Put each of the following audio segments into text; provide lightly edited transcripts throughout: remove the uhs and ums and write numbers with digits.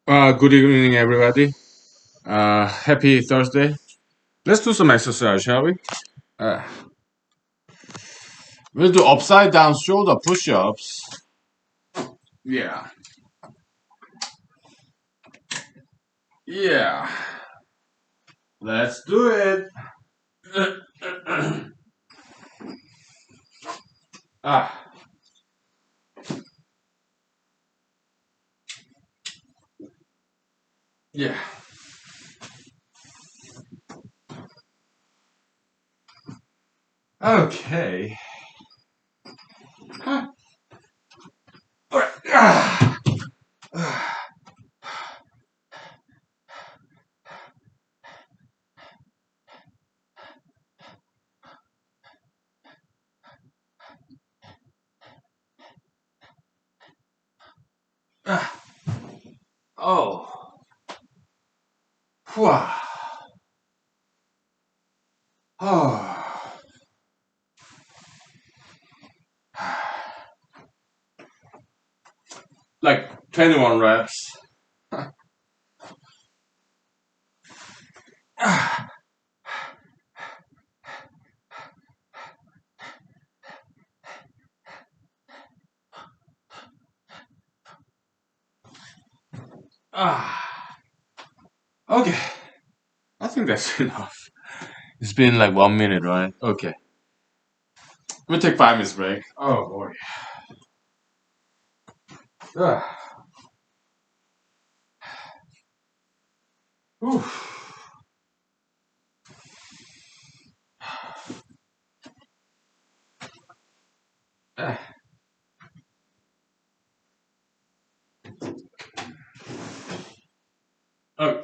Good evening, everybody. Happy Thursday. Let's do some exercise, shall we? Uh, we'll do upside down shoulder push ups. Yeah. Yeah. Let's do it. ah. Yeah. Okay. Huh. All right. Oh. Whew. Oh. Like 21 reps. Ah. Okay. I think that's enough. It's been like 1 minute, right? Okay. We'll take 5 minutes break. Oh boy. Ah. Whew. Ah. Oh.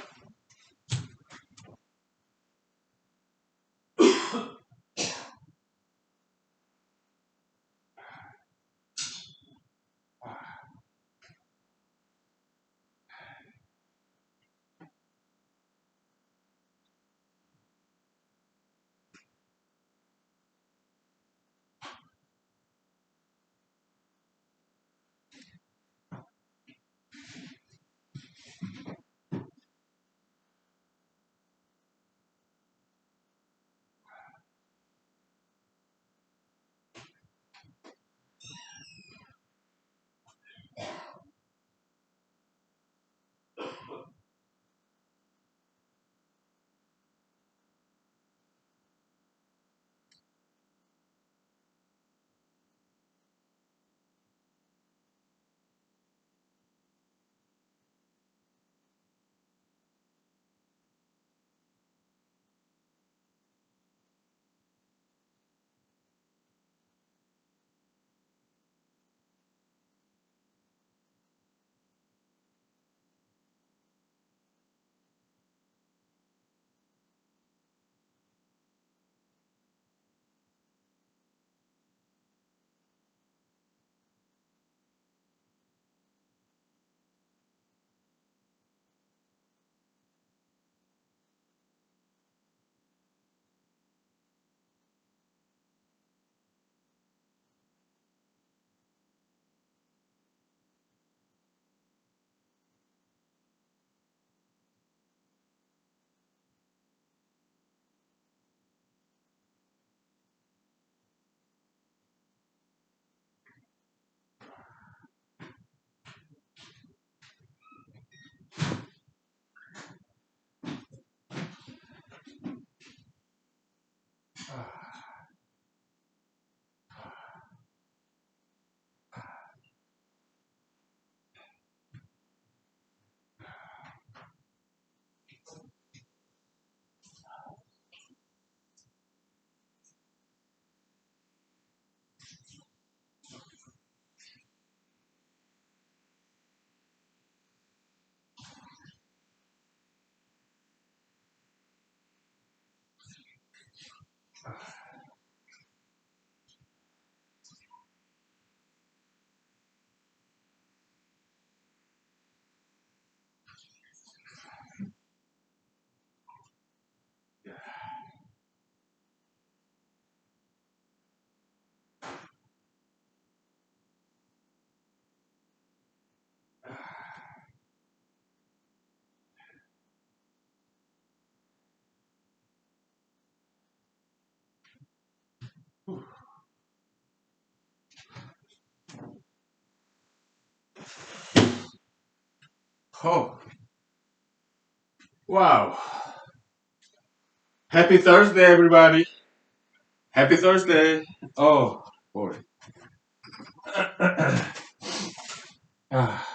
Oh, wow. Happy Thursday, everybody. Happy Thursday. Oh, boy. Ah,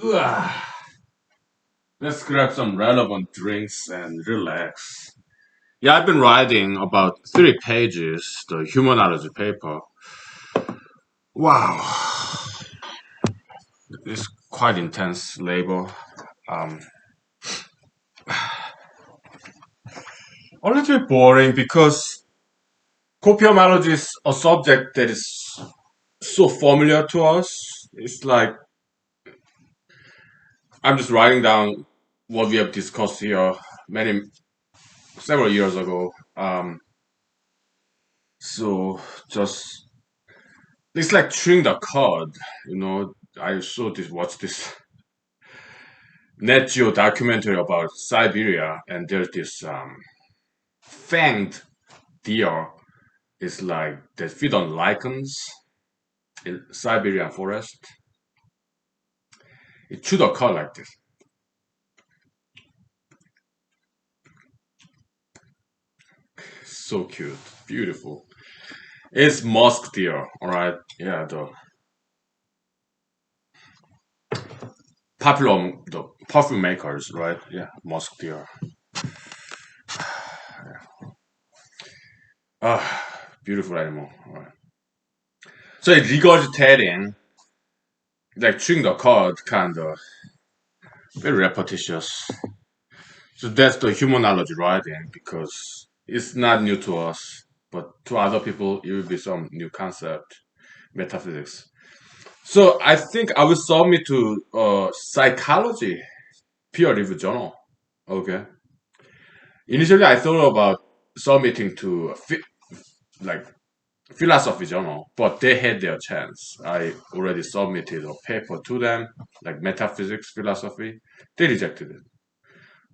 ah. Let's grab some relevant drinks and relax. Yeah, I've been writing about 3 pages, the humanology paper. Wow. It's quite intense labor. Um, a little bit boring because copiomology is a subject that is so familiar to us. It's like I'm just writing down what we have discussed here several years ago. So just it's like chewing the cud. I saw this watch this Net Geo documentary about Siberia, and there's this fanged deer. It's like they feed on lichens in Siberian forest. It chewed a cud like this. So cute, beautiful. It's musk deer, all right. Yeah, the perfume makers, right? Yeah, musk deer. Ah, beautiful animal. All right. So it's regurgitating, like chewing the cud, kind of very repetitious. So that's the humanology writing because it's not new to us, but to other people it will be some new concept, metaphysics. So I think I will submit to psychology peer review journal. Okay. Initially, I thought about submitting to like philosophy journal, but they had their chance. I already submitted a paper to them, like metaphysics, philosophy. They rejected it.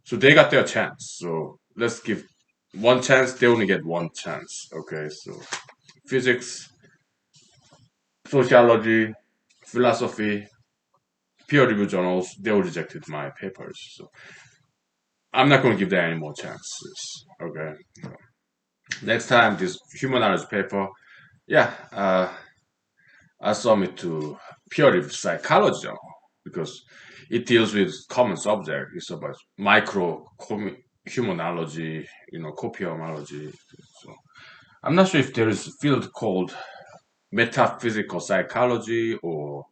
So they got their chance. So let's give one chance. They only get one chance. Okay. So physics, sociology, philosophy, peer review journals, they all rejected my papers. So I'm not going to give them any more chances. Okay. Next time, this human knowledge paper, yeah, I submit to peer review psychology journal because it deals with common subject. It's about humanology, copiomology. So I'm not sure if there is a field called metaphysical psychology or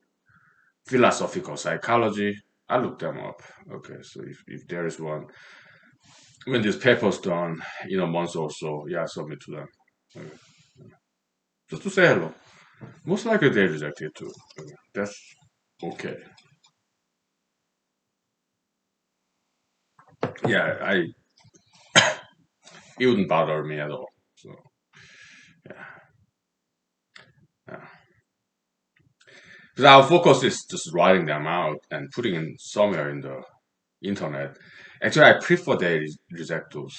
philosophical psychology. I looked them up. Okay, so if there is one, when this paper's done in a month or so, yeah, I submit to them. Okay. Just to say hello. Most likely they reject it too. Okay. That's okay. Yeah, it wouldn't bother me at all. So yeah, yeah. Because our focus is just writing them out and putting in somewhere in the internet. Actually, I prefer they reject those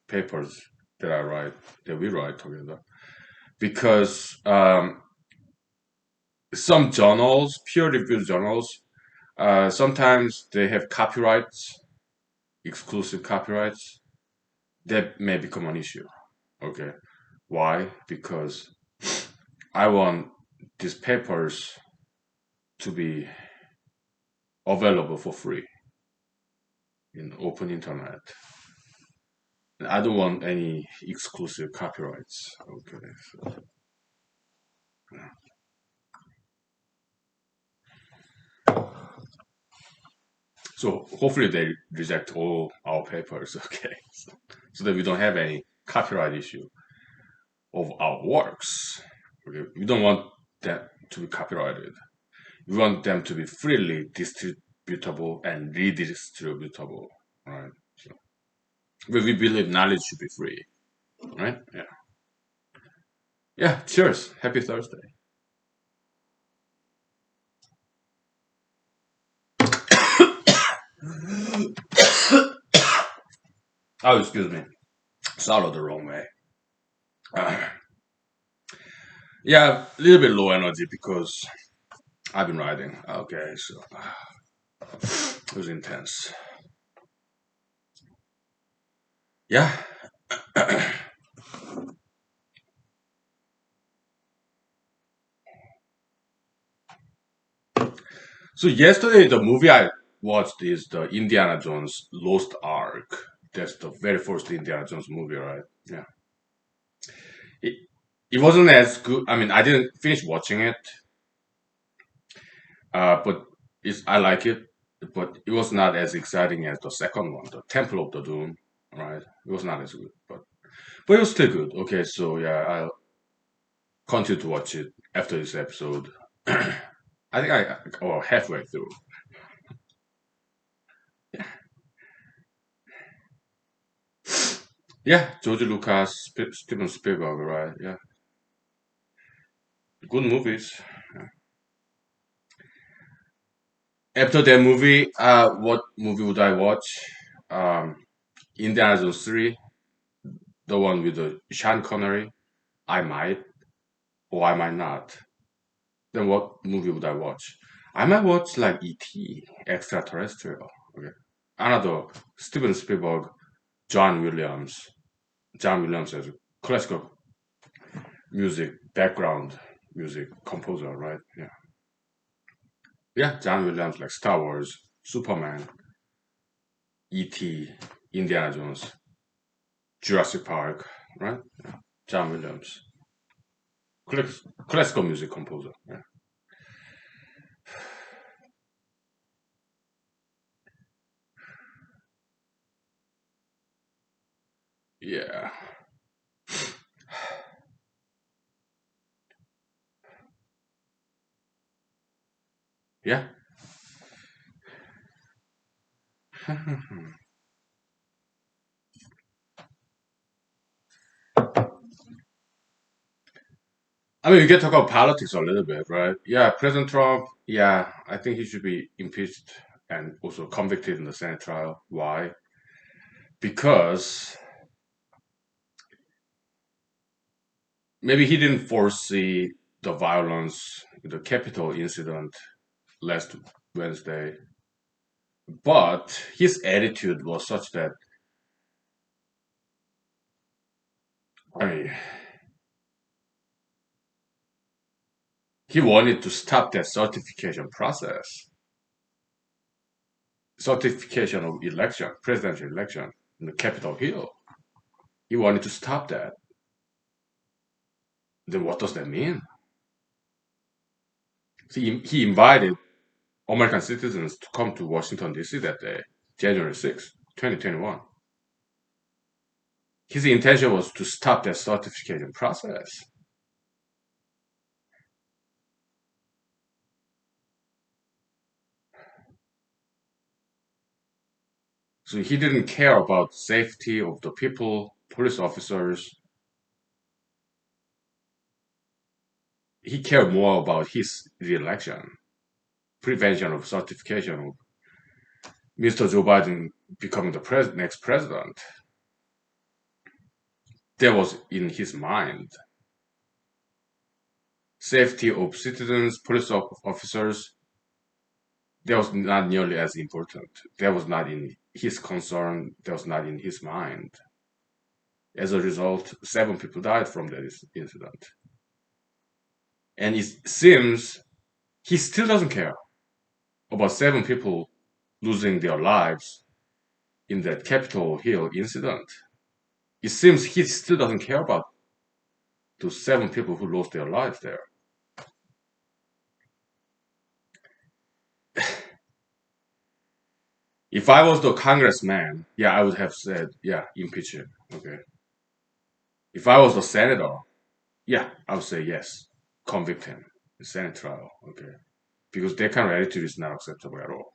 papers that I write, that we write together, because some journals, peer-reviewed journals, sometimes they have copyrights, exclusive copyrights, that may become an issue. Okay, why? Because I want these papers to be available for free in open internet. I don't want any exclusive copyrights. Okay, so hopefully they reject all our papers. Okay, so that we don't have any copyright issue of our works. Okay, we don't want that to be copyrighted. We want them to be freely distributable and redistributable. Right. So, we believe knowledge should be free. Right. Yeah. Yeah. Cheers. Happy Thursday. Oh, excuse me. Swallowed the wrong way. Uh, yeah, a little bit low energy because I've been writing. Okay, so it was intense. Yeah. So yesterday, the movie I watched is the Indiana Jones Lost Ark. That's the very first Indiana Jones movie, right? Yeah. It, it wasn't as good. I mean, I didn't finish watching it, but I like it, but it was not as exciting as the second one, the Temple of the Doom, right? It was not as good, but it was still good. Okay, so yeah, I'll continue to watch it after this episode. I think halfway through. Yeah, yeah, George Lucas, Steven Spielberg, right? Yeah, good movies. After that movie, what movie would I watch? Um, Indiana Jones 3, the one with the Sean Connery. I might, or I might not. Then what movie would I watch? I might watch like E.T. Extraterrestrial. Okay. Another Steven Spielberg, John Williams. John Williams is a classical music background music composer, right? Yeah. Yeah, John Williams like Star Wars, Superman, E.T., Indiana Jones, Jurassic Park, right? Yeah. John Williams. Classical music composer. Yeah. Yeah. Yeah. I mean, we can talk about politics a little bit, right? Yeah, President Trump, yeah, I think he should be impeached and also convicted in the Senate trial. Why? Because maybe he didn't foresee the violence, the Capitol incident last Wednesday, but his attitude was such that, I mean, he wanted to stop that certification process, certification of election, presidential election in the Capitol Hill. He wanted to stop that. Then what does that mean? He invited American citizens to come to Washington, D.C. that day, January 6th, 2021. His intention was to stop that certification process. So he didn't care about safety of the people, police officers. He cared more about his reelection, prevention of certification of Mr. Joe Biden becoming the next president. That was in his mind. Safety of citizens, police officers, that was not nearly as important. That was not in his concern. That was not in his mind. As a result, 7 people died from that incident. And it seems he still doesn't care about 7 people losing their lives in that Capitol Hill incident. It seems he still doesn't care about those 7 people who lost their lives there. If I was the congressman, yeah, I would have said, yeah, impeach him. Okay. If I was the senator, yeah, I would say yes, convict him, Senate trial. Okay. Because that kind of attitude is not acceptable at all.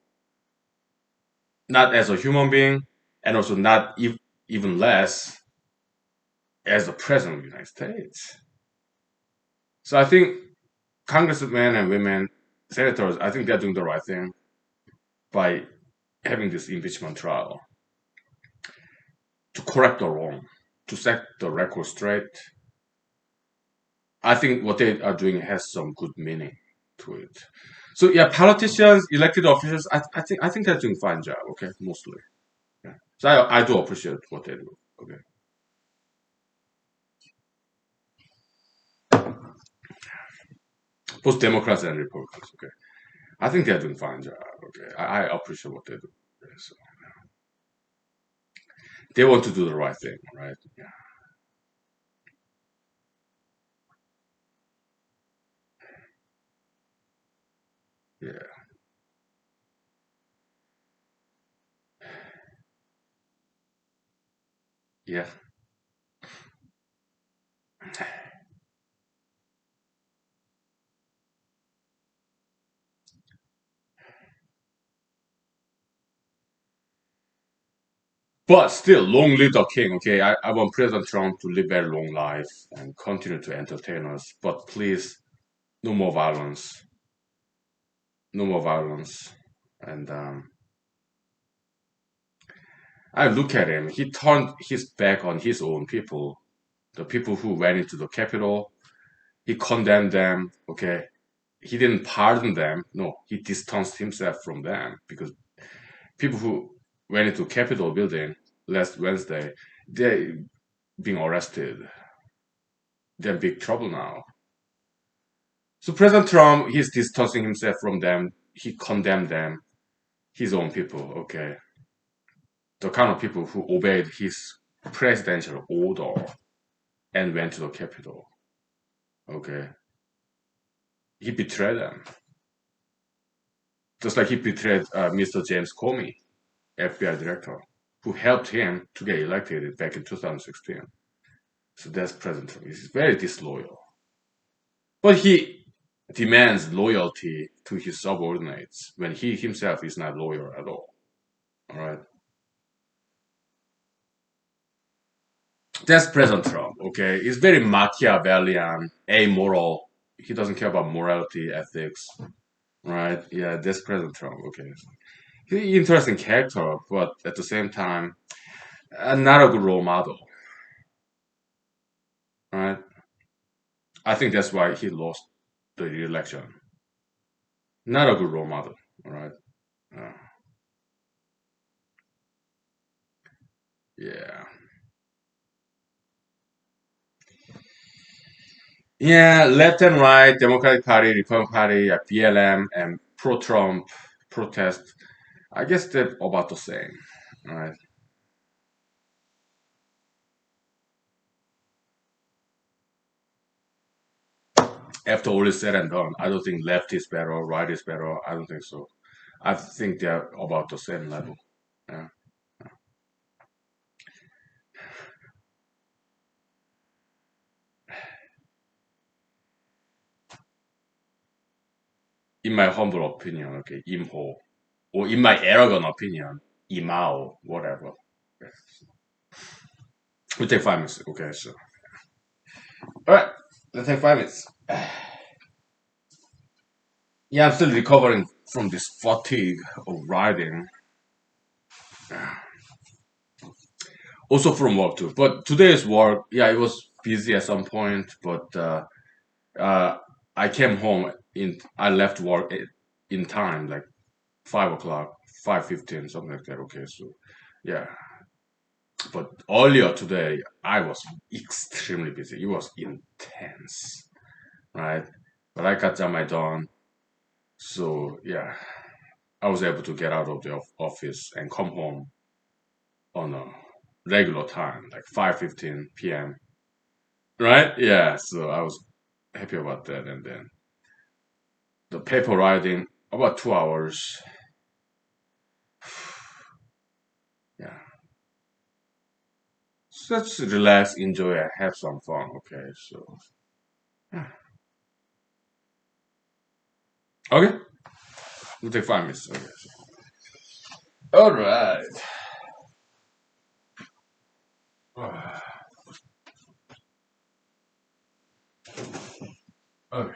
Not as a human being, and also not even less as the president of the United States. So I think congressmen and women, senators, I think they're doing the right thing by having this impeachment trial to correct the wrong, to set the record straight. I think what they are doing has some good meaning. to it. So yeah, politicians, elected officials, I think they're doing fine job. Okay, mostly. Yeah. So I do appreciate what they do. Okay. Both Democrats and Republicans. Okay. I think they're doing fine job. Okay. I appreciate what they do. Okay, so they want to do the right thing, right? Yeah. Yeah. Yeah. But still, long live the king. Okay. I want President Trump to live very long life and continue to entertain us. But please, no more violence. No more violence. And I look at him. He turned his back on his own people, the people who went into the Capitol. He condemned them. Okay, he didn't pardon them. No, he distanced himself from them because people who went into Capitol building last Wednesday, they're being arrested. They're in big trouble now. So President Trump, he's distancing himself from them. He condemned them, his own people. Okay, the kind of people who obeyed his presidential order and went to the Capitol. Okay, he betrayed them, just like he betrayed Mr. James Comey, FBI director, who helped him to get elected back in 2016. So that's President Trump. He's very disloyal, but he demands loyalty to his subordinates when he himself is not loyal at all. All right, that's President Trump. Okay, he's very Machiavellian, amoral. He doesn't care about morality, ethics. Right? Yeah, that's President Trump. Okay, he's an interesting character, but at the same time, not a good role model, right? I think that's why he lost the election. Not a good role model, right? Uh, yeah, yeah. Left and right, Democratic Party, Republican Party, BLM, and pro-Trump protest. I guess they're about the same, right? After all is said and done, I don't think left is better, right is better. I don't think so. I think they're about the same level. Yeah. In my humble opinion, okay, imho, or in my arrogant opinion, imao, whatever. Okay. We take 5 minutes. Okay, so all right, let's take 5 minutes. Yeah, I'm still recovering from this fatigue of riding, also from work too. But today's work, yeah, it was busy at some point, but uh, I came home I left work in time, like 5 o'clock, 5:15, something like that. Okay, so yeah, but earlier today, I was extremely busy. It was intense, right? But I got my done. So, yeah, I was able to get out of the office and come home on a regular time, like 5:15 p.m. Right? Yeah, so I was happy about that. And then the paper writing, about 2 hours. Yeah. So let's relax, enjoy, and have some fun. Okay, so, yeah. Okay, we'll take 5 minutes. Okay. All right. Okay.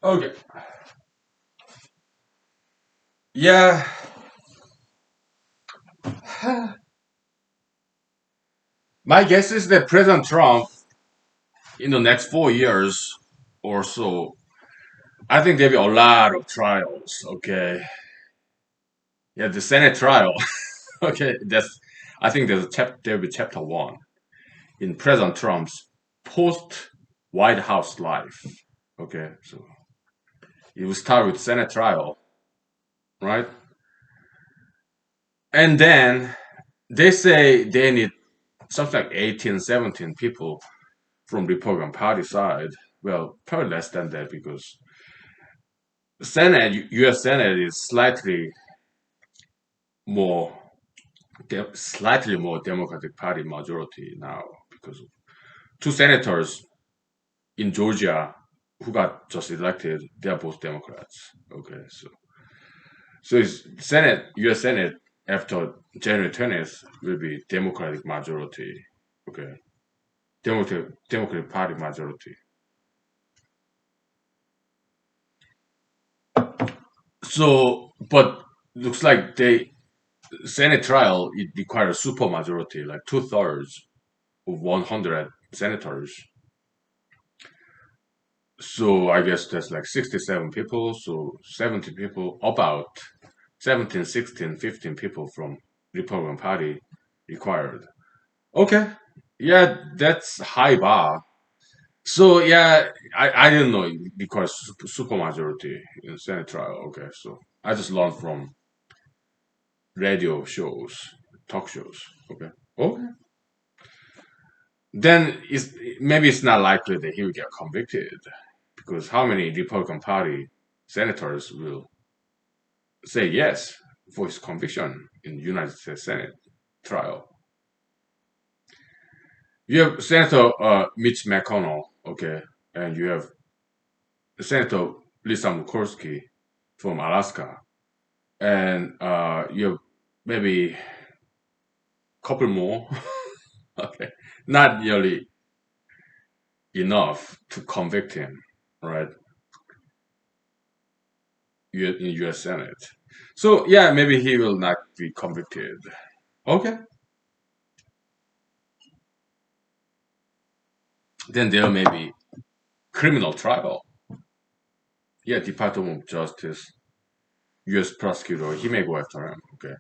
Okay. Yeah. My guess is that President Trump, in the next 4 years or so, I think there'll be a lot of trials. Okay. Yeah, the Senate trial. Okay, that's. I think there'll be chapter one in President Trump's post White House life. Okay, so it will start with Senate trial, right? And then they say they need something like 18, 17 people from Republican Party side. Well, probably less than that because U.S. Senate is more, slightly more Democratic Party majority now because of two senators in Georgia who got just elected. They are both Democrats. Okay, so it's Senate, U.S. Senate after January 20th will be Democratic majority. Okay, Democratic Party majority. So, but looks like they Senate trial it requires super majority, like 2/3 of 100 senators. So I guess that's like 67 people. So 70 people, about 17, 16, 15 people from Republican Party required. Okay, yeah, that's high bar. So yeah, I didn't know it requires super majority in Senate trial. Okay, so I just learned from radio shows, talk shows. Okay. Okay. Then maybe it's not likely that he will get convicted because how many Republican Party senators will say yes for his conviction in United States Senate trial? You have Senator Mitch McConnell, okay, and you have Senator Lisa Murkowski from Alaska, and you have maybe a couple more, okay, not nearly enough to convict him, right? In U.S. Senate. So yeah, maybe he will not be convicted. Okay, then there may be criminal trial. Yeah, Department of Justice, U.S. prosecutor, he may go after him. Okay,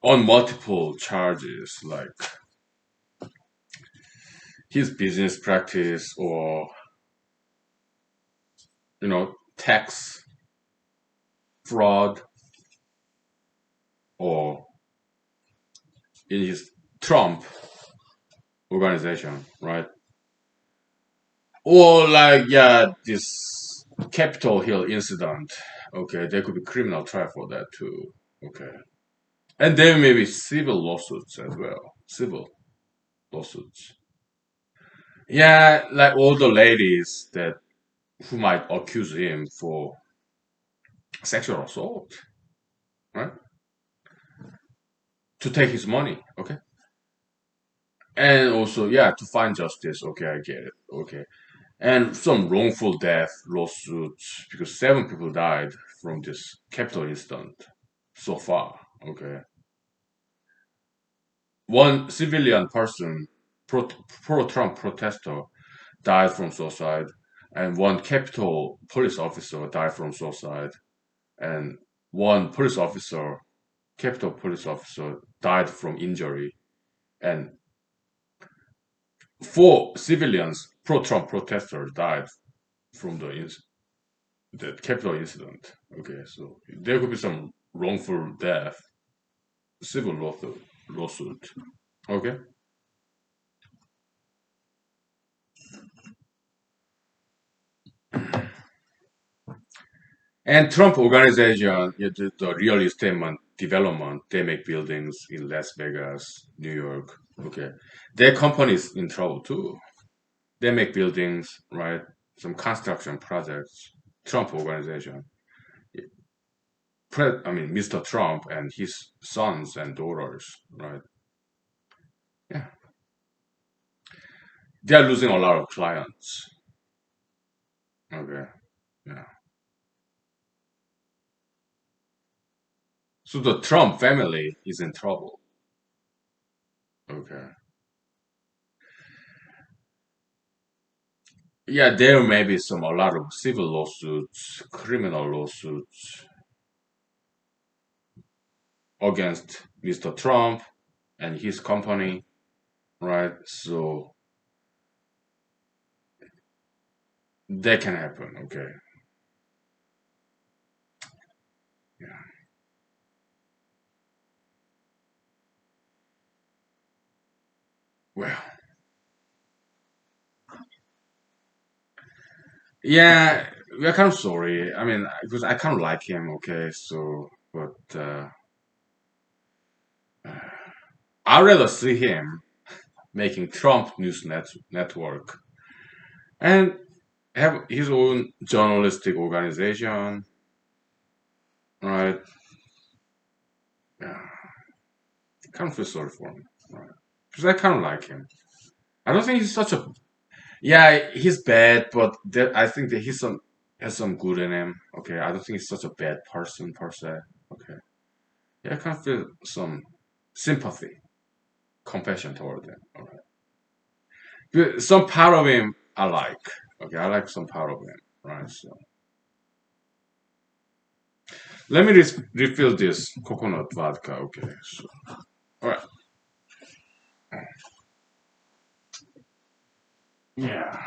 on multiple charges like his business practice or tax fraud or in his Trump organization, right? Or like yeah, this Capitol Hill incident. Okay, there could be criminal trial for that too. Okay, and there may be civil lawsuits as well. Civil lawsuits. Yeah, like all the ladies that who might accuse him for sexual assault, right? To take his money. Okay, and also yeah, to find justice. Okay, I get it. Okay, and some wrongful death lawsuits because 7 people died from this Capitol incident so far. Okay, one civilian person, pro-Trump protester, died from suicide, and one Capitol police officer died from suicide, and one Capitol police officer, died from injury, and 4 civilians, pro-Trump protesters, died from the Capitol incident. Okay, so there could be some wrongful death, civil lawsuit. Okay, and Trump organization, yeah, the real estate development, they make buildings in Las Vegas, New York. Okay, their company's in trouble too. They make buildings, right? Some construction projects. Trump organization. I mean, Mr. Trump and his sons and daughters, right? Yeah, they're losing a lot of clients. Okay, yeah. So the Trump family is in trouble. Okay. Yeah, there may be a lot of civil lawsuits, criminal lawsuits against Mr. Trump and his company, right? So that can happen. Okay. Yeah. Well, yeah, we're kind of sorry. I mean, because I kind of like him. Okay, so but I'd rather see him making Trump Network and have his own journalistic organization, right? Yeah, kind of feel sorry for him, right? Because I kind of like him. I don't think he's such a yeah. He's bad, but I think that he's some has some good in him. Okay, I don't think he's such a bad person per se. Okay, yeah, I kind of feel some sympathy, compassion toward him. All right, but some part of him I like. Okay, I like some part of him. Right, so let me refill this coconut vodka. Okay, so all right, yeah.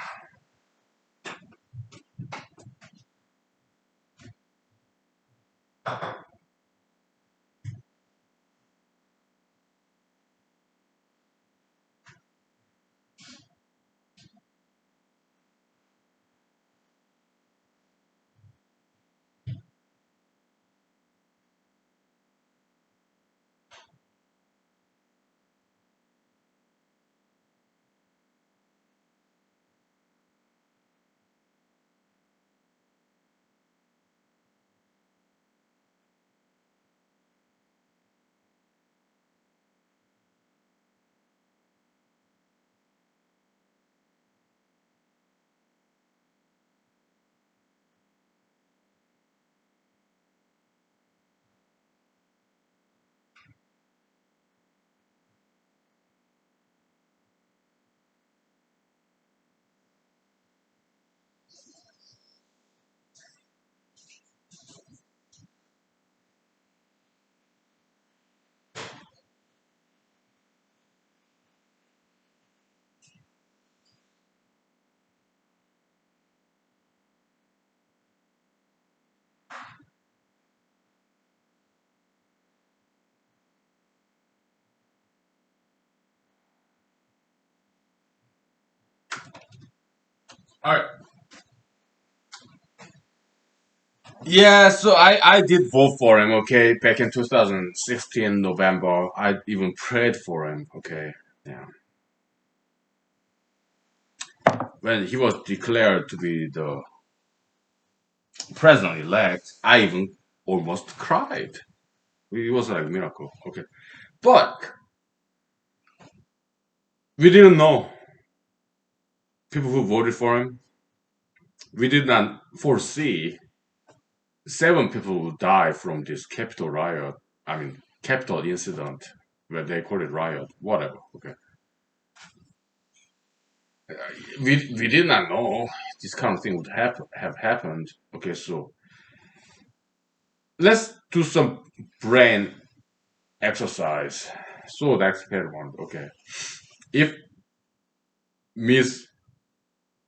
All right. Yeah, so I did vote for him, okay, back in 2016 November. I even prayed for him, okay. Yeah. When he was declared to be the president elect, I even almost cried. It was like a miracle, okay. But we didn't know people who voted for him. We did not foresee seven people would die from this Capitol riot. I mean, Capitol incident, where they call it riot, whatever, okay. We did not know this kind of thing would have happened. Okay, so let's do some brain exercise. So the experiment. Okay, if Miss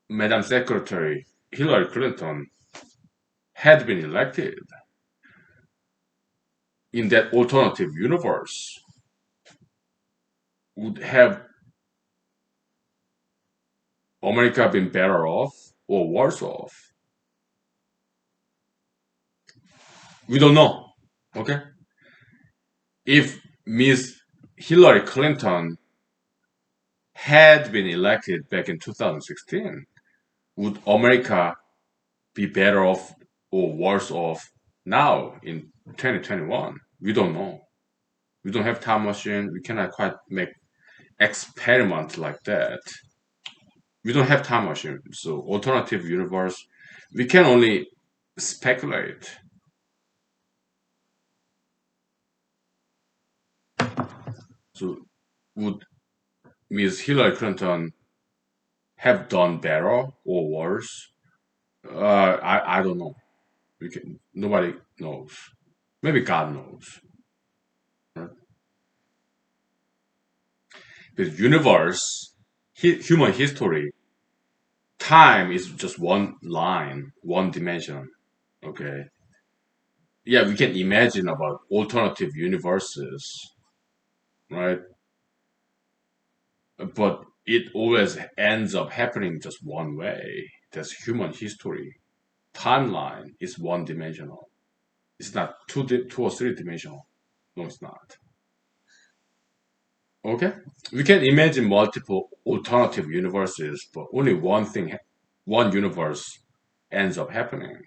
Madam Secretary Hillary Clinton had been elected in that alternative universe, would have America been better off or worse off? We don't know. Okay, if Miss Hillary Clinton had been elected back in 2016, would America be better off or worse off now in 2021? We don't know. We don't have time machine. We cannot quite make experiment like that, we don't have time machine. So alternative universe, we can only speculate. So would Miss Hillary Clinton have done better or worse? I don't know. Nobody knows. Maybe God knows. Right? Because universe, human history, time is just one line, one dimension. Okay. Yeah, we can imagine about alternative universes, right? But it always ends up happening just one way. That's human history. Timeline is one dimensional. It's not two or three dimensional. No, it's not. Okay? We can imagine multiple alternative universes, but only one universe ends up happening,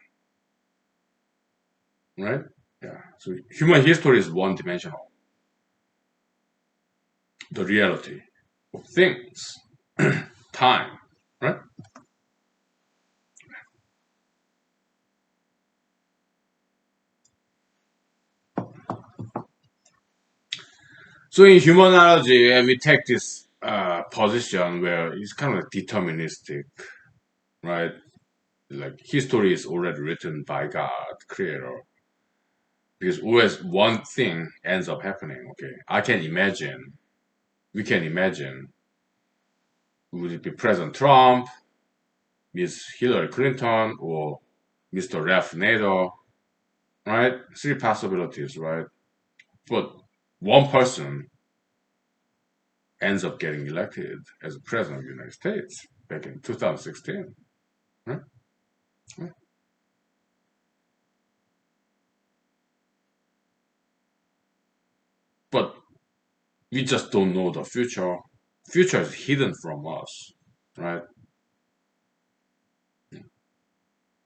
right? Yeah. So human history is one dimensional. The reality of things, time, right? So in humanology, we take this position where it's kind of like deterministic, right? Like history is already written by God, Creator, because always one thing ends up happening. Okay, we can imagine, would it be President Trump, Miss Hillary Clinton, or Mr. Ralph Nader, right? Three possibilities, right? But one person ends up getting elected as a president of the United States back in 2016, right? But we just don't know the future. Future is hidden from us, right?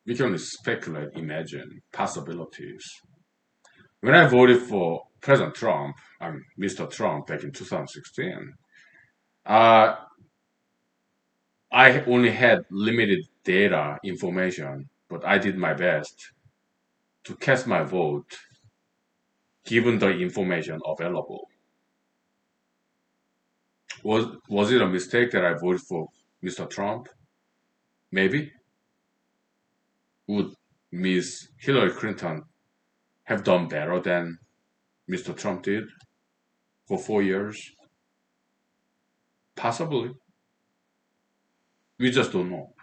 We can only speculate, imagine possibilities. When I voted for President Trump, Mr. Trump back in 2016, uh, I only had limited data information, but I did my best to cast my vote given the information available. Was it a mistake that I voted for Mr. Trump? Maybe. Would Miss Hillary Clinton have done better than Mr. Trump did for 4 years? Possibly. We just don't know.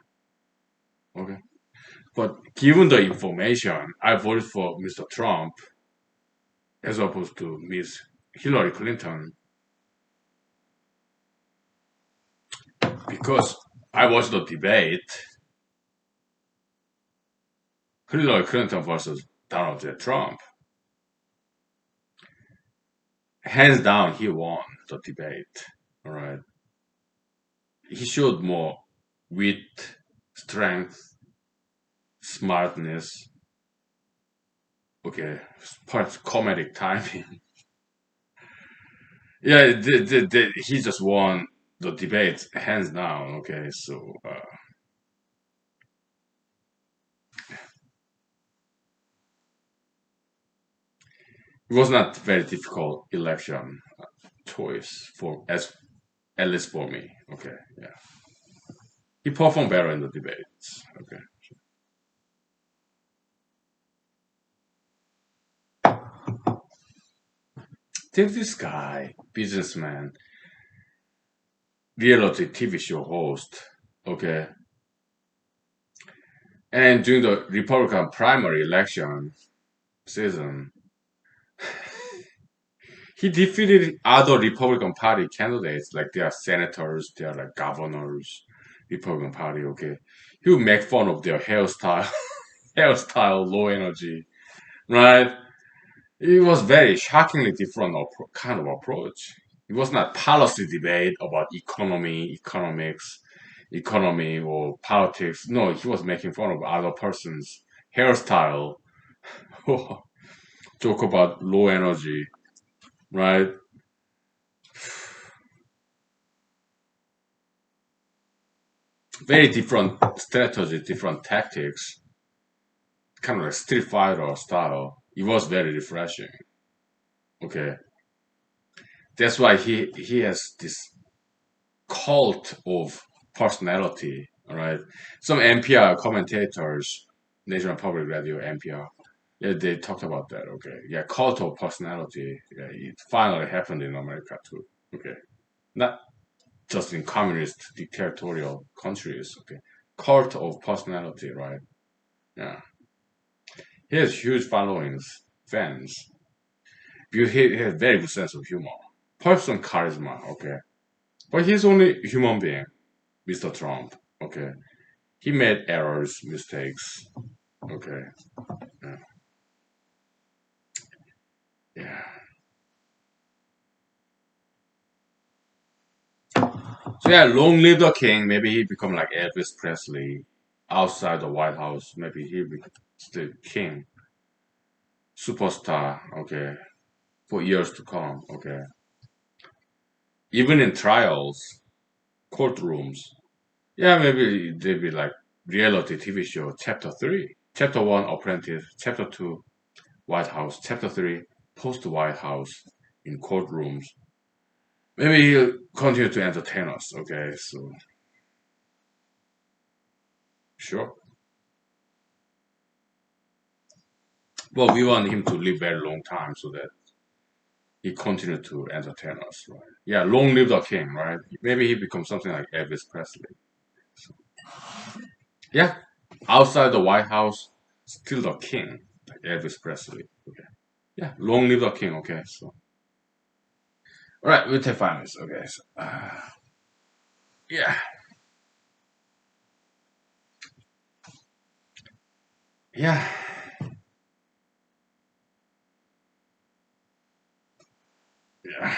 Okay. But given the information, I voted for Mr. Trump as opposed to Miss Hillary Clinton because I watched the debate, Hillary Clinton versus Donald J. Trump. Hands down, he won the debate. All right. He showed more wit, strength, smartness. Okay, part comedic timing. Yeah, he just won the debate hands down. Okay, so it was not very difficult election choice for as at least for me. Okay, yeah, he performed better in the debates. Okay, there's this guy, businessman, reality TV show host. Okay, and during the Republican primary election season, he defeated other Republican Party candidates, like they are senators, they are like governors, Republican Party. Okay, he would make fun of their hairstyle, hairstyle, low energy, right? It was very shockingly different kind of approach. It was not policy debate about economy, economics, economy or politics. No, he was making fun of other person's hairstyle. Joke about low energy, right? very different strategy, different tactics, kind of like Street Fighter style. It was very refreshing. Okay, that's why he has this cult of personality. All right, some NPR commentators, National Public Radio NPR, yeah, they talked about that. Okay, yeah, cult of personality. Yeah, it finally happened in America too. Okay, not just in communist dictatorial countries. Okay, cult of personality, right? Yeah, he has huge followings, fans. He has very good sense of humor, person charisma. Okay, but he's only human being, Mr. Trump. Okay, he made errors, mistakes. Okay, yeah, yeah. So yeah, long live the king. Maybe he become like Elvis Presley outside the White House. Maybe he becomes the king, superstar. Okay, for years to come. Okay, even in trials, courtrooms. Yeah, maybe they'd be like reality TV show. Chapter three, Chapter one, Apprentice. Chapter two, White House. Chapter three, post White House in courtrooms. Maybe he'll continue to entertain us. Okay, so sure. Well, we want him to live very long time so that he continue to entertain us, right? Yeah, long live the king, right? Maybe he becomes something like Elvis Presley. So, yeah, outside the White House, still the king, like Elvis Presley. Okay. Yeah, long live the king. Okay, so all right, we'll take 5 minutes. Okay, so yeah, yeah, yeah.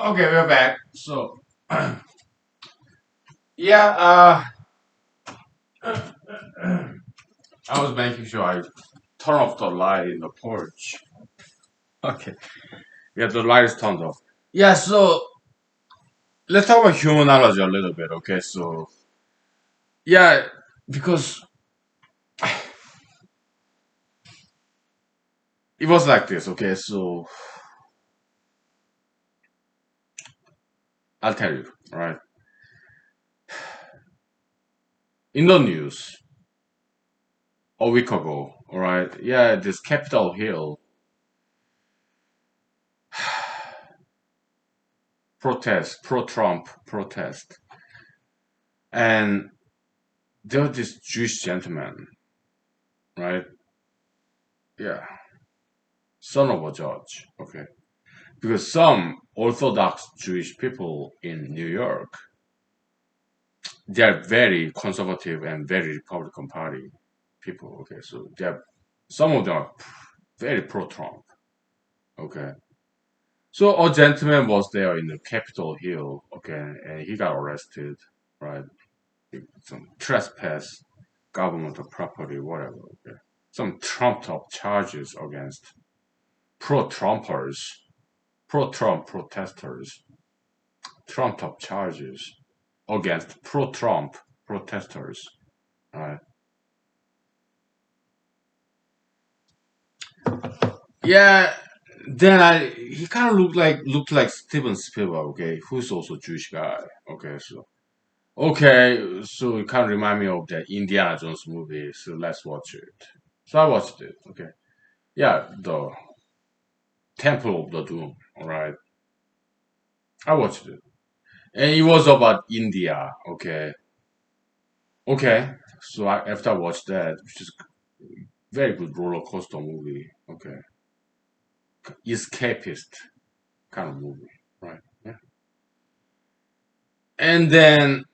Okay, we're back. So, yeah, I was making sure I turn off the light in the porch. Okay. Yeah, the light is turned off. Yeah, so let's talk about humanology a little bit, okay? So, yeah, because it was like this, okay? So, I'll tell you, right? In the news a week ago, all right? Yeah, this Capitol Hill protest, pro Trump protest. And there was this Jewish gentleman, right? Yeah, son of a judge, okay? Because some Orthodox Jewish people in New York, they are very conservative and very Republican Party people. Okay, so they are some of them are very pro-Trump. Okay, so a gentleman was there in the Capitol Hill. Okay, and he got arrested, right? Some trespass, governmental property, whatever. Okay, some trumped-up charges against pro-Trumpers, pro-Trump protesters, trumped-up charges against pro-Trump protesters. Right? Yeah. Then he kind of looked like Steven Spielberg. Okay, who's also Jewish guy. Okay, so it kind of remind me of the Indiana Jones movie. So let's watch it. So I watched it. Okay, yeah, the Temple of the Doom. All right, I watched it, and it was about India. Okay. So after I watched that, which is very good roller coaster movie. Okay, escapist kind of movie, right? Yeah. And then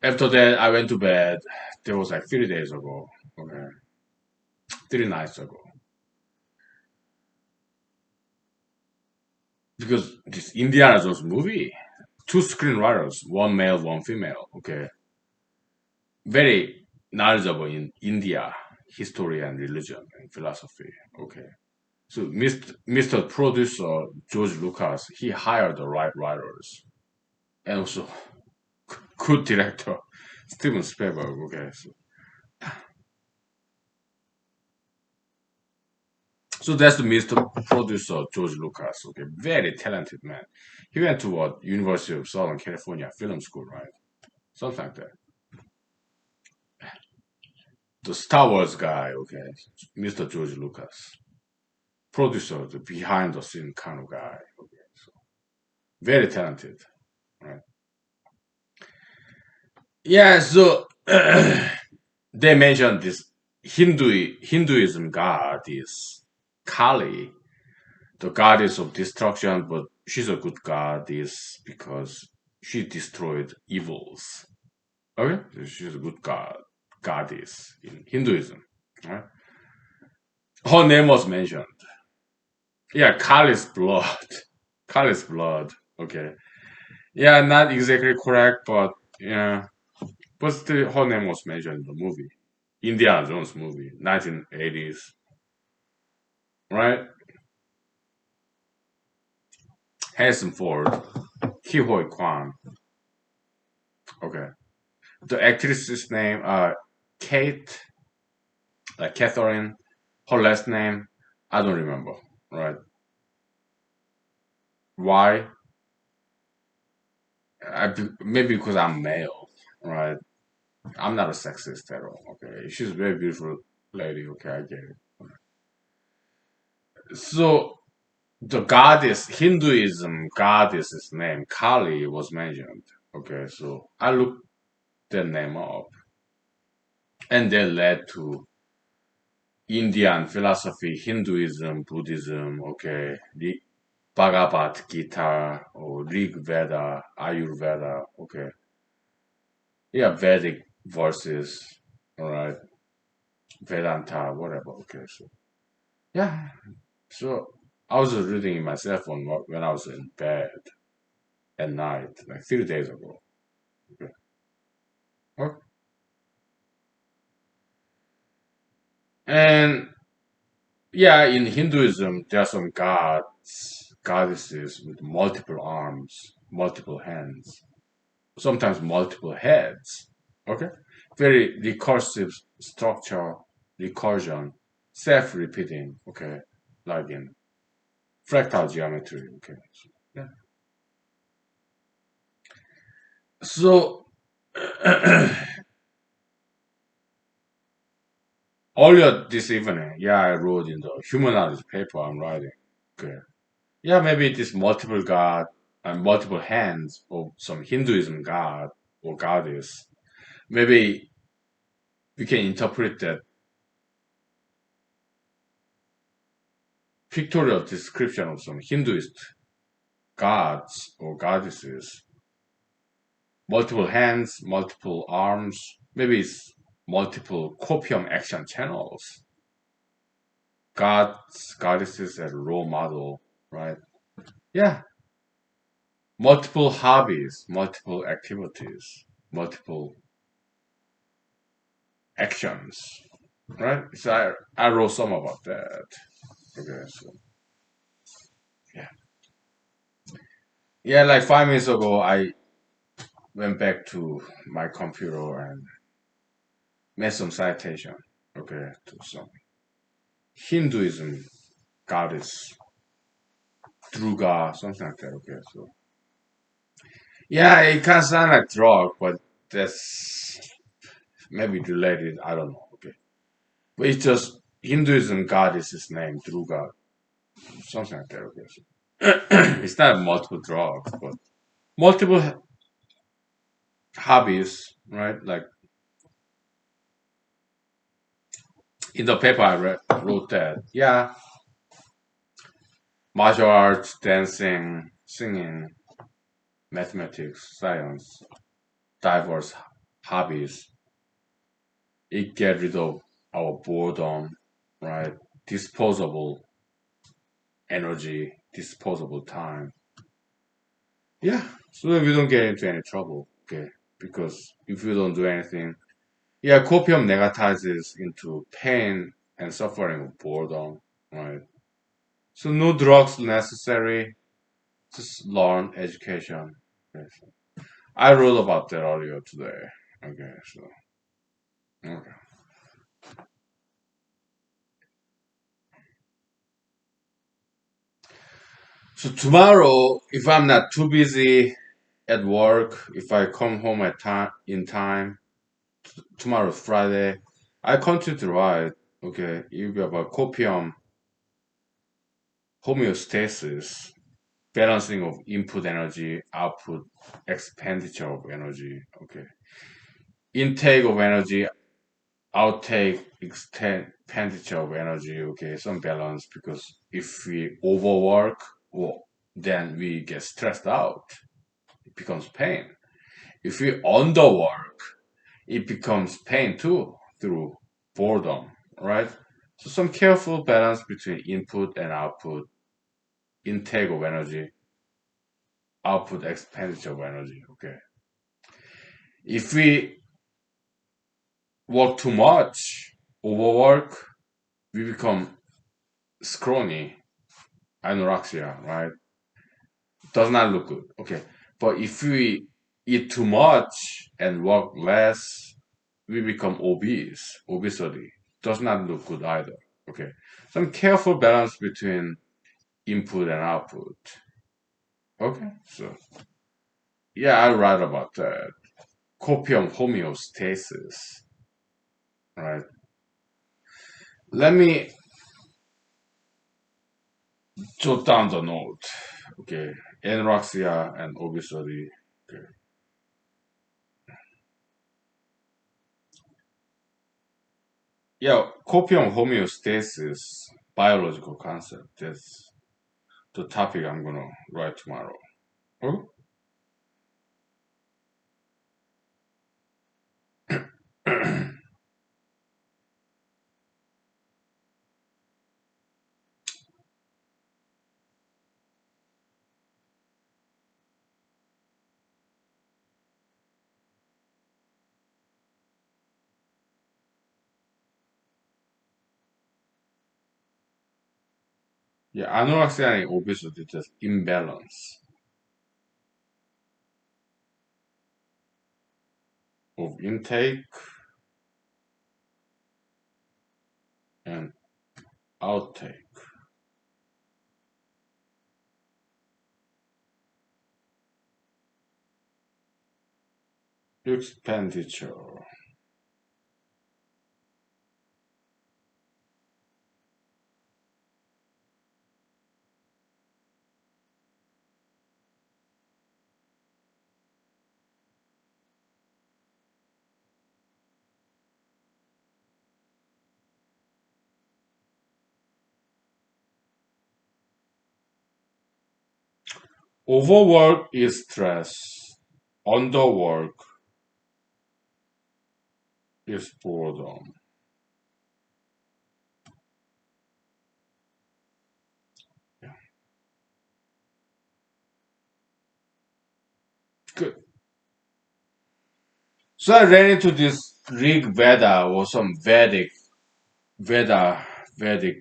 after that, I went to bed. That was like 3 days ago. Okay, 3 nights ago. Because this Indiana Jones movie, two screenwriters, one male, one female. Okay, very knowledgeable in India history and religion and philosophy. Okay, so Mr. Producer George Lucas, he hired the right writers and also good director Steven Spielberg. Okay, so that's the Mr. Producer George Lucas. Okay, very talented man. He went to what University of Southern California Film School, right? Something like that. The Star Wars guy. Okay, Mr. George Lucas, producer, the behind the scene kind of guy. Okay, so very talented, right? Yeah. So they mentioned this Hinduism god is Kali, the goddess of destruction, but she's a good goddess because she destroyed evils. Okay, so she's a good goddess in Hinduism. Right? Her name was mentioned. Yeah, Kali's blood. Kali's blood. Okay. Yeah, not exactly correct, but yeah, but still, her name was mentioned in the movie, Indiana Jones movie, 1980s, right? Harrison Ford, Hoi Kwan. Okay. The actress's name, Kate, Catherine. Her last name, I don't remember. Right? Why? Maybe because I'm male. Right? I'm not a sexist at all. Okay, she's a very beautiful lady. Okay, I get it. So the goddess, Hinduism goddess's name, Kali, was mentioned. Okay, so I looked the name up, and that led to Indian philosophy, Hinduism, Buddhism. Okay, the Bhagavad Gita or Rig Veda, Ayurveda. Okay, yeah, Vedic verses. All right, Vedanta, whatever. Okay, so yeah, so. I was just reading it myself when I was in bed at night, like 3 days ago. Okay. Okay. And yeah, in Hinduism, there are some gods, goddesses with multiple arms, multiple hands, sometimes multiple heads. Okay? Very recursive structure, recursion, self-repeating. Okay? Like in fractal geometry. Okay? Yeah. So, earlier this evening, yeah, I wrote in the humanology paper I'm writing. Okay. Yeah, maybe it is multiple god and multiple hands of some Hinduism god or goddess. Maybe we can interpret that pictorial description of some Hinduist gods or goddesses. Multiple hands, multiple arms, maybe it's multiple copium action channels. Gods, goddesses as a role model, right? Yeah, multiple hobbies, multiple activities, multiple actions, right? So I wrote some about that. Okay, so yeah, yeah. Like 5 minutes ago, I went back to my computer and made some citation. Okay, to some Hinduism goddess Durga, something like that. Okay, so yeah, it can sound like drug, but that's maybe related. I don't know. Okay, but it's just Hinduism goddess's name Durga, something like that. Okay, so it's not multiple drugs, but multiple hobbies, right? Like in the paper wrote that, yeah, martial arts, dancing, singing, mathematics, science, diverse hobbies. It get rid of our boredom, right? Disposable energy, disposable time. Yeah, so that we don't get into any trouble, okay? Because if you don't do anything, yeah, copium negatizes into pain and suffering of boredom, right? So no drugs necessary, just learn education. Yes. I wrote about that earlier today. Okay, so okay. So tomorrow, if I'm not too busy at work, if I come home at time in time, tomorrow Friday, I continue to write. Okay, it'll be about copium, homeostasis, balancing of input energy, output, expenditure of energy. Okay, intake of energy, outtake expenditure of energy. Okay, some balance because if we overwork, well, then we get stressed out. It becomes pain. If we underwork, it becomes pain too through boredom, right? So some careful balance between input and output, intake of energy, output expenditure of energy. Okay. If we work too much, overwork, we become scrawny, anorexia, right? Does not look good. Okay. But if we eat too much and work less, we become obese. Obesity does not look good either. Okay. Some careful balance between input and output. Okay. So yeah, I write about that. Copium homeostasis. Right. Let me jot down the note. Okay. Anorexia and obesity. Okay. Yeah, copium homeostasis, biological concept. That's the topic I'm gonna write tomorrow. Oh? Yeah, anorexia and obesity just imbalance of intake and outtake. Expenditure. Overwork is stress. Underwork is boredom. Yeah. Good. So I ran into this Rig Veda or some Veda Vedic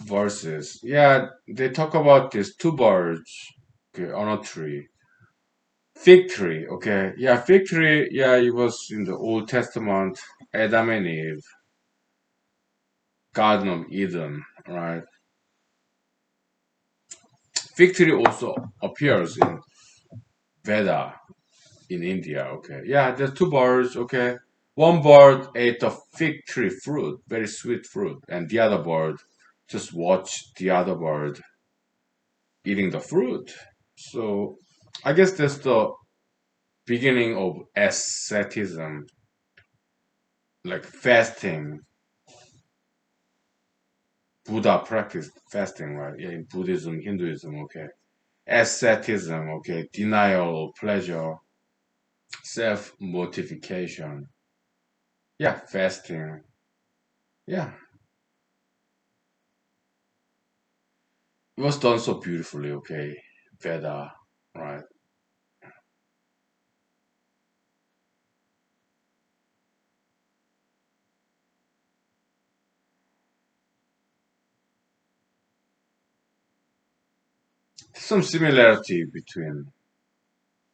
verses. Yeah, they talk about these two birds, okay, on a tree. Fig tree, okay. Yeah, fig tree, yeah, it was in the Old Testament, Adam and Eve, Garden of Eden, right? Fig tree also appears in Veda in India, okay. Yeah, there's two birds, okay. One bird ate the fig tree fruit, very sweet fruit, and the other bird just watched the other bird eating the fruit. So I guess that's the beginning of asceticism, like fasting. Buddha practiced fasting, right? Yeah, in Buddhism, Hinduism, okay. Asceticism, okay. Denial of pleasure, self mortification. Yeah, fasting. Yeah, it was done so beautifully, okay. Veda, right? Some similarity between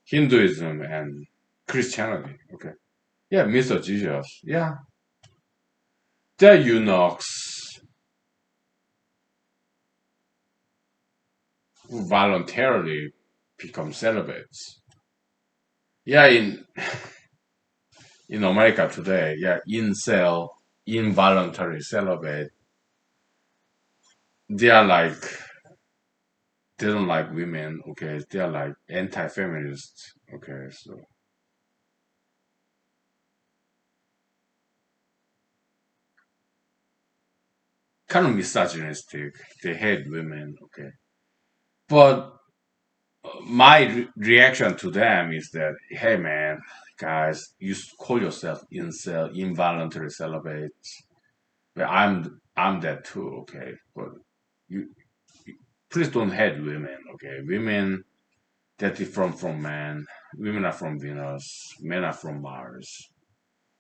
Hinduism and Christianity, okay. Yeah, Mr. Jesus. Yeah, they're eunuchs who voluntarily become celibates. Yeah, in America today, yeah, incel, involuntary celibate, they are like, they don't like women, okay? They are like anti-feminists, okay? So kind of misogynistic. They hate women, okay? But my reaction to them is that, hey man, guys, you call yourself incel, involuntary celibate. Well, I'm that too, okay? But you please don't hate women, okay? Women they're different from men. Women are from Venus. Men are from Mars.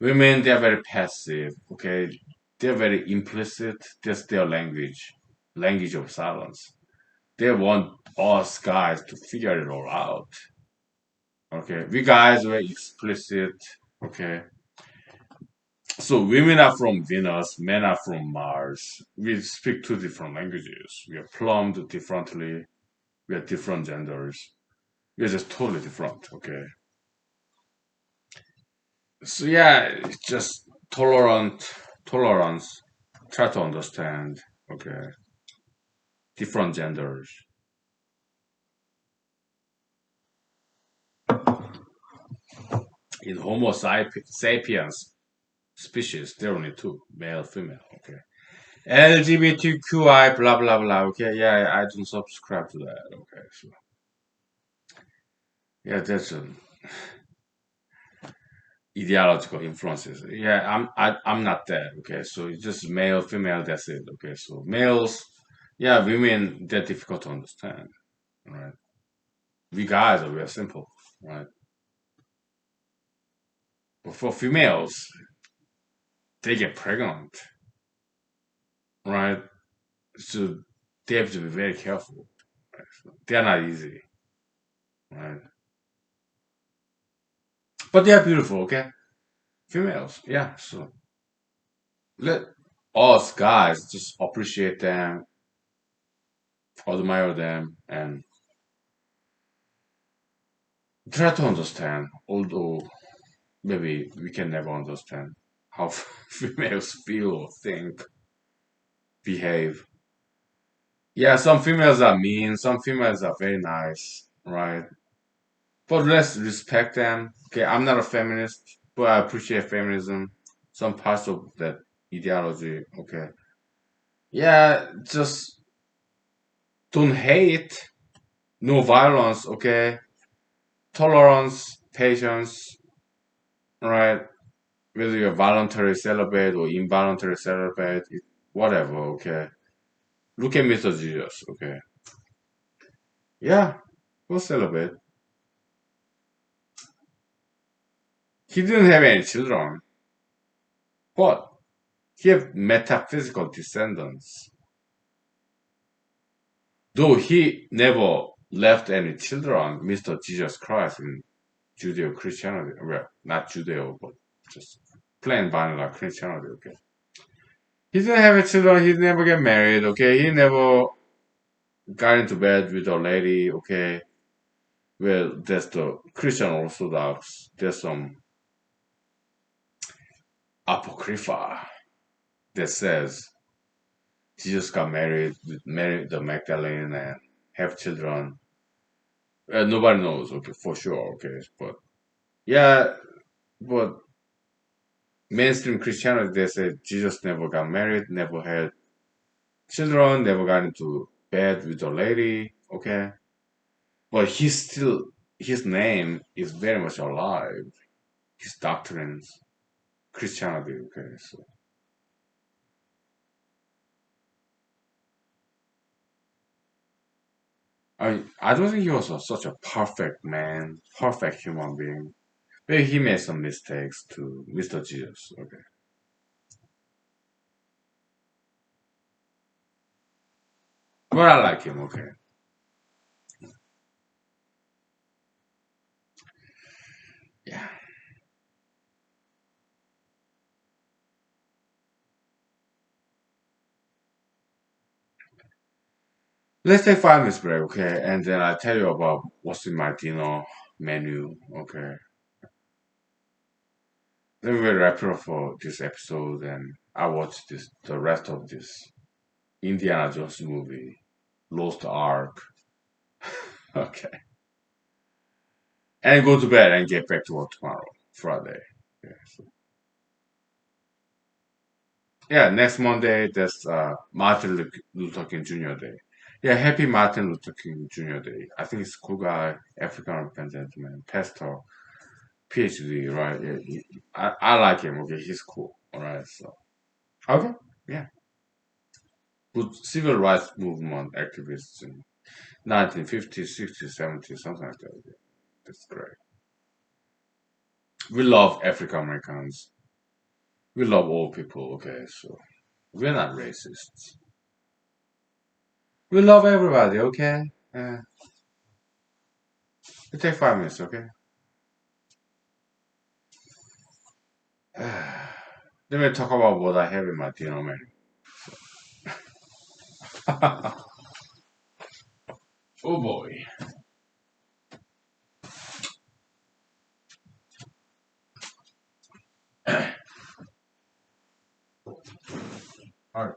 Women, they're very passive. Okay, they're very implicit. That's their language, language of silence. They want us guys to figure it all out. Okay, we guys were explicit. Okay, so women are from Venus, men are from Mars. We speak two different languages. We are plumbed differently. We are different genders. We are just totally different. Okay, so yeah, it's just tolerance. Try to understand. Okay, different genders. In Homo sapiens species, there are only two, male, female. Okay, LGBTQI, blah blah blah. Okay, yeah, I don't subscribe to that. Okay, so yeah, that's an ideological influences. Yeah, I'm not that. Okay, so it's just male, female. That's it. Okay, so males, yeah, women, they're difficult to understand. Right, we guys are very simple. Right. But for females, they get pregnant, right? So they have to be very careful. They are not easy, right? But they are beautiful, okay? Females, yeah. So let us guys just appreciate them, admire them, and try to understand. Although maybe we can never understand how females feel, think, behave. Yeah, some females are mean, some females are very nice, right? But let's respect them. Okay, I'm not a feminist, but I appreciate feminism. Some parts of that ideology, okay. Yeah, just don't hate, no violence, okay. Tolerance, patience, right? Whether you're voluntary celibate or involuntary celibate, whatever, okay. Look at Mr. Jesus, okay. Yeah, go celibate. He didn't have any children, but he had metaphysical descendants. Though he never left any children, Mr. Jesus Christ in Judeo Christianity, well, not Judeo, but just plain vanilla Christianity, okay. He didn't have any children, he never get married, okay. He never got into bed with a lady, okay. Well, that's the Christian Orthodox. There's some apocrypha that says Jesus got married with Mary the Magdalene and have children. Nobody knows, okay, for sure, okay. But yeah, but mainstream Christianity, they say Jesus never got married, never had children, never got into bed with a lady, okay. But his name is very much alive. His doctrines, Christianity, okay. So I don't think he was such a perfect man, perfect human being. Maybe he made some mistakes to Mr. Jesus. Okay, but I like him. Okay, yeah. Let's take 5 minutes break. Okay, and then I tell you about what's in my dinner menu. Okay, then we will wrap it up for this episode, and I watch this the rest of this Indiana Jones movie, Lost Ark. Okay, and go to bed and get back to work tomorrow, Friday. Yeah, so yeah, next Monday, that's Martin Luther King Jr. Day. Yeah, happy Martin Luther King Jr. Day. I think he's a cool guy, African American gentleman, pastor, PhD, right? Yeah, I like him. Okay, he's cool. All right, so okay, yeah, good civil rights movement activists in 1950s, 60s, 70s, something like that. Yeah, that's great. We love African Americans. We love all people. Okay, so we're not racist. We love everybody. Okay. It take 5 minutes, okay? Let me talk about what I have in my dinner menu. Oh boy. All right.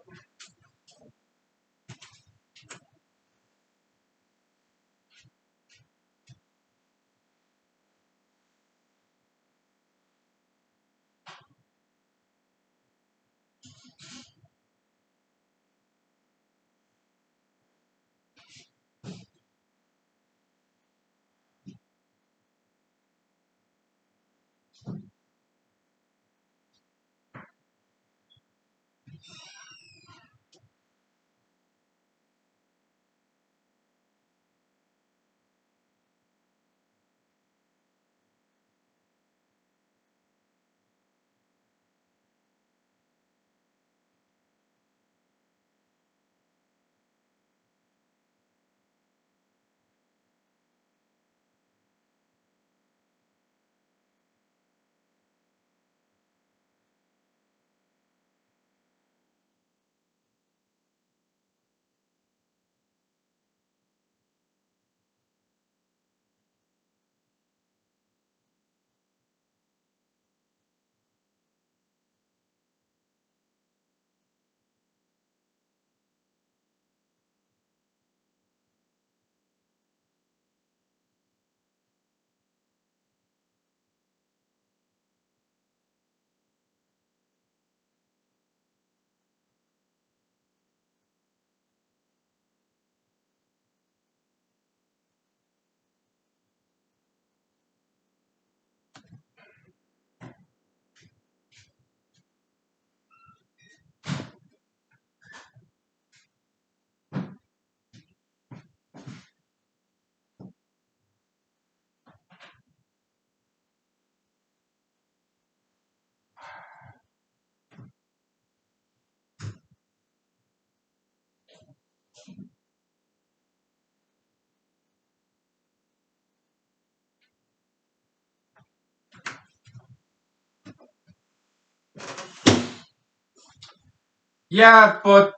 Yeah, but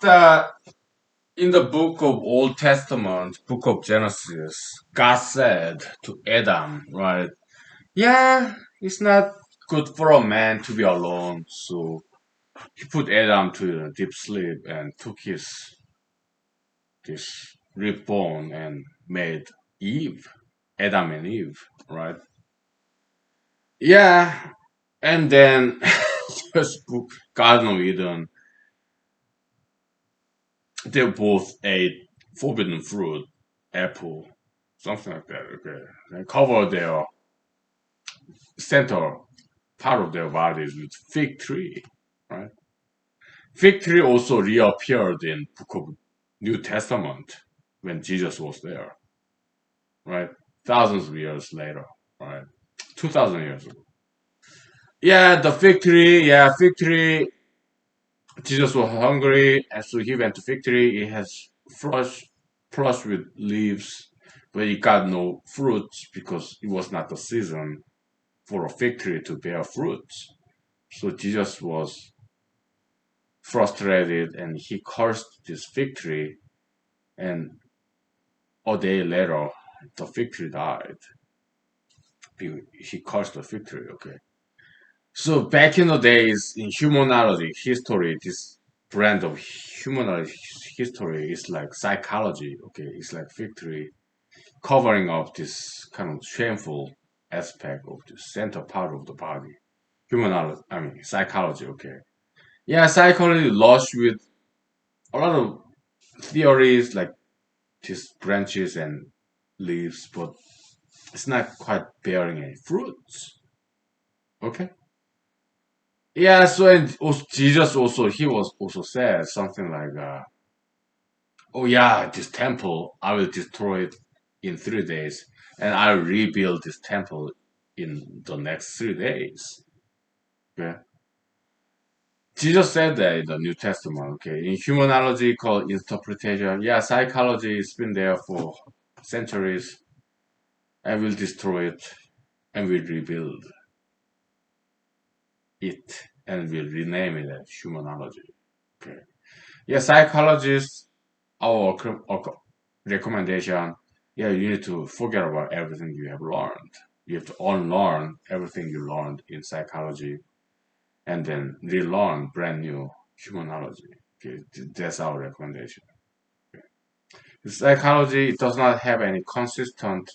in the book of Old Testament, book of Genesis, God said to Adam, right? Yeah, it's not good for a man to be alone, so he put Adam to a deep sleep and took his this rib bone and made Eve, Adam and Eve, right? Yeah, and then first book, Garden of Eden, they both ate forbidden fruit, apple, something like that. Okay, and cover their center part of their bodies with fig tree, right? Fig tree also reappeared in Book of New Testament when Jesus was there, right? Thousands of years later, right? 2,000 years ago. Yeah, the fig tree. Yeah, fig tree. Jesus was hungry, and so he went to fig tree. It has flush with leaves, but it got no fruits because it was not the season for a fig tree to bear fruits. So Jesus was frustrated, and he cursed this fig tree. And a day later, the fig tree died. He cursed the fig tree. Okay. So back in the days in humanology history, this brand of humanology history is like psychology. Okay, it's like victory covering up this kind of shameful aspect of the center part of the body. Humanology, I mean psychology. Okay, yeah, psychology lush with a lot of theories like these branches and leaves, but it's not quite bearing any fruits. Okay. Yeah, so and also Jesus also he was also said something like, "Oh yeah, this temple I will destroy it in 3 days, and I'll rebuild this temple in the next 3 days." Okay, Jesus said that in the New Testament. Okay, in humanological interpretation, yeah, psychology has been there for centuries, and will destroy it, and will rebuild it, and will rename it as humanology. Okay, yeah, psychologists our recommendation, yeah, you need to forget about everything you have learned. You have to unlearn everything you learned in psychology and then relearn brand new humanology. Okay, that's our recommendation. The psychology it does not have any consistent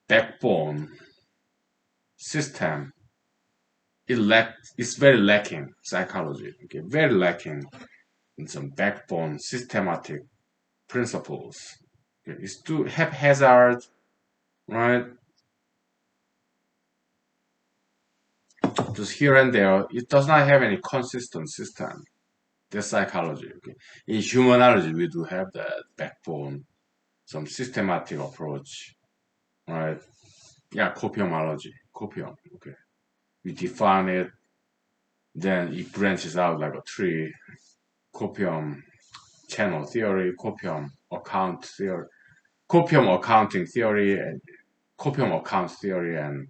backbone system. It's very lacking psychology. Okay, very lacking in some backbone systematic principles. Okay, it's too haphazard, right? Just here and there. It does not have any consistent system. That's psychology. Okay. In humanology, we do have that backbone, some systematic approach, right? Yeah, copiumology, copium. Okay. We define it, then it branches out like a tree. Copium channel theory, copium account theory, copium accounting theory, and copium account theory, and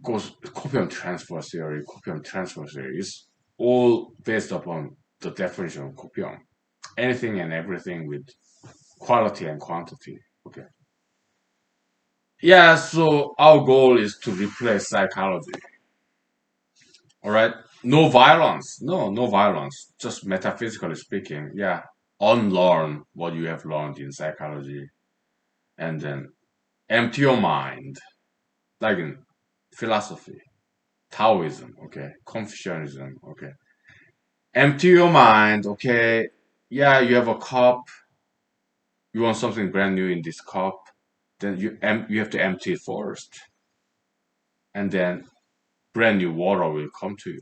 goes copium transfer theory is all based upon the definition of copium. Anything and everything with quality and quantity. Okay. Yeah, so our goal is to replace psychology. All right. No violence. No, no violence. Just metaphysically speaking. Yeah. Unlearn what you have learned in psychology and then empty your mind. Like in philosophy, Taoism, okay, Confucianism, okay. Empty your mind, okay. Yeah, you have a cup. You want something brand new in this cup. Then you have to empty it first, and then brand new water will come to you.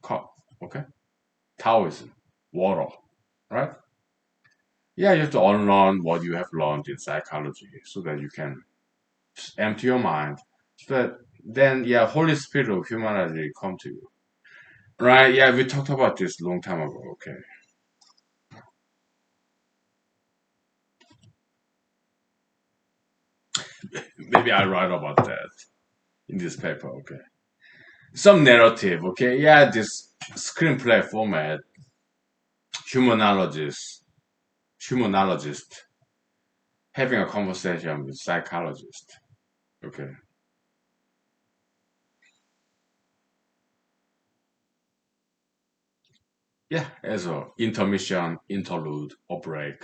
Cup, okay. Taoism, water, right? Yeah, you have to unlearn what you have learned in psychology so that you can just empty your mind. So that then, yeah, Holy Spirit of humanity come to you, right? Yeah, we talked about this long time ago. Okay, maybe I write about that in this paper. Okay, some narrative. Okay, yeah, this. screenplay format, humanologist, humanologist having a conversation with psychologist. Okay. Yeah, as a intermission, interlude, or break.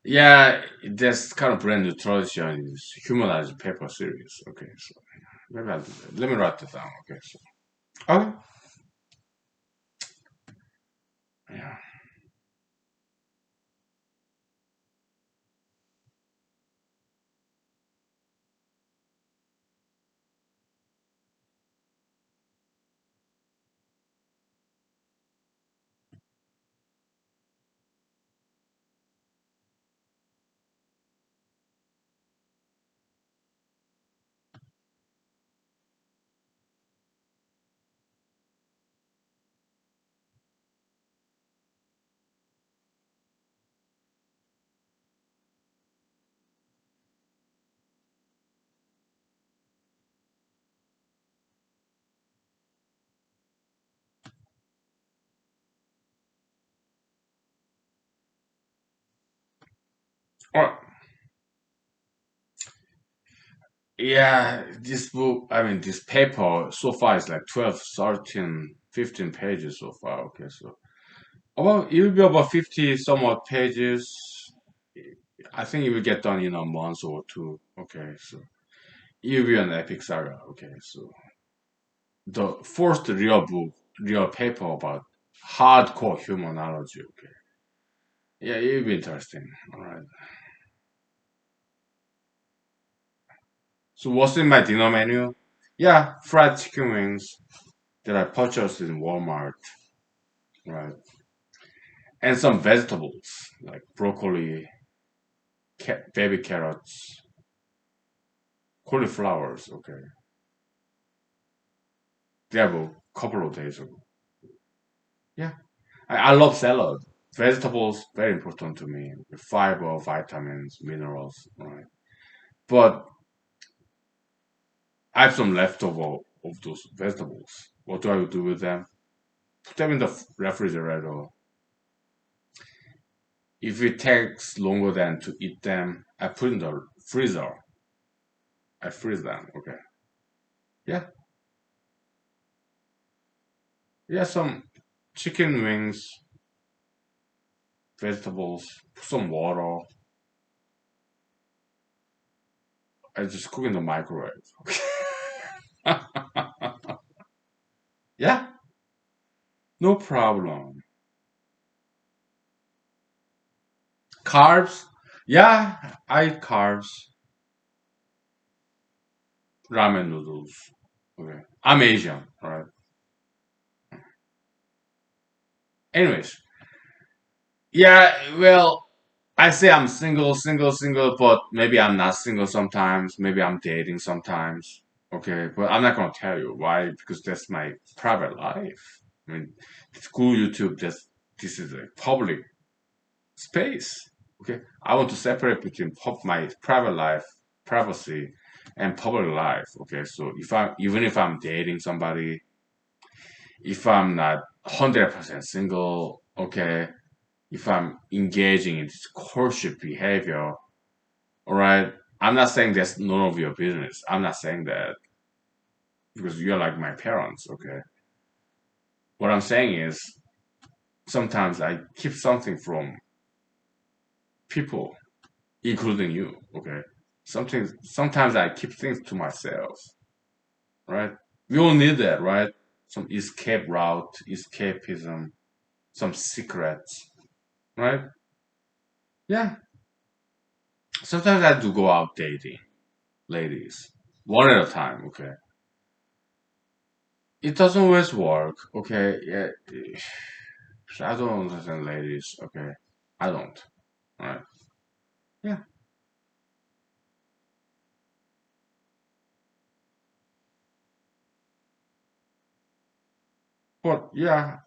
Yeah, this kind of brand new tradition is humanized paper series. Okay, so maybe I'll do that. Let me write it down. Okay, so okay, yeah. Oh, yeah, this book, I mean, this paper so far is like 12, 13, 15 pages so far. Okay, so about it will be about 50 somewhat pages. I think it will get done in a month or two. Okay, so it will be an epic saga. Okay, so the first real book, real paper about hardcore humanology. Okay, yeah, it will be interesting. All right. So what's in my dinner menu? Yeah, fried chicken wings that I purchased in Walmart. Right, and some vegetables like broccoli, baby carrots, cauliflowers. Okay, they have a couple of days ago. Yeah, I love salad. Vegetables very important to me. Fiber, vitamins, minerals. Right, but I have some leftover of those vegetables. What do I do with them? Put them in the refrigerator. If it takes longer than to eat them, I put in the freezer. I freeze them. Okay. Yeah. Yeah. Some chicken wings, vegetables, some water. I just cook in the microwave. Yeah. No problem. Carbs. Yeah. I eat carbs. Ramen noodles. Okay. I'm Asian. All right. Anyways. Yeah. Well, I say I'm single, single, single, but maybe I'm not single sometimes. Maybe I'm dating sometimes. Okay, but I'm not gonna tell you why because that's my private life. I mean, it's cool YouTube. This is a public space. Okay, I want to separate between my private life, privacy, and public life. Okay, so if I even if I'm dating somebody, if I'm not 100% single, okay, if I'm engaging in this courtship behavior, all right. I'm not saying that's none of your business. I'm not saying that because you're like my parents, okay? What I'm saying is sometimes I keep something from people, including you, okay? Sometimes I keep things to myself, right? We all need that, right? Some escape route, escapism, some secrets, right? Yeah. Sometimes I do go out dating ladies, one at a time, okay? It doesn't always work, okay? Yeah, I don't understand ladies, okay? I don't. Alright. Yeah. But yeah,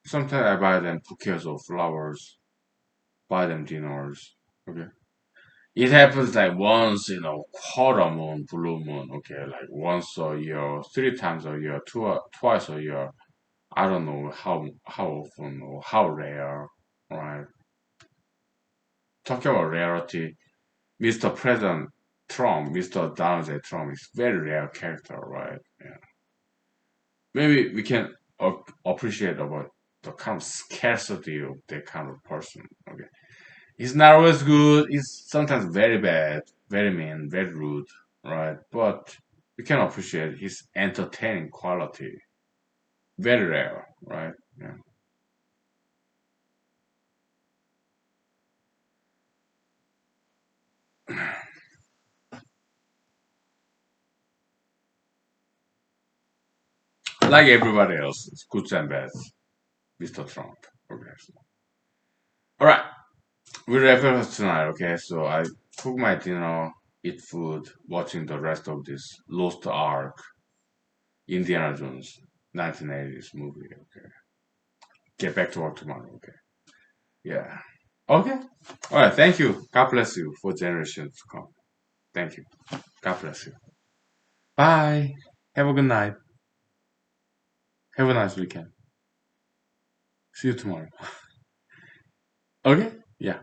sometimes I buy them bouquets of flowers, buy them dinners. Okay. It happens like once in a quarter moon, blue moon, okay, like once a year, three times a year, twice a year. I don't know how often or how rare, right? Talking about rarity, Mr. President Trump, Mr. Donald J. Trump is very rare character, right? Yeah. Maybe we can appreciate about the kind of scarcity of that kind of person. Okay, he's not always good. He's sometimes very bad, very mean, very rude, right? But we can appreciate his entertaining quality. Very rare, right? Yeah. Like everybody else, it's good and bad. Mr. Trump. Okay. All right. We wrap it up tonight. Okay. So I cook my dinner, eat food, watching the rest of this Lost Ark, Indiana Jones, 1980s movie. Okay. Get back to work tomorrow. Okay. Yeah. Okay. All right. Thank you. God bless you for generations to come. Thank you. God bless you. Bye. Have a good night. Have a nice weekend. See you tomorrow. Okay. Yeah.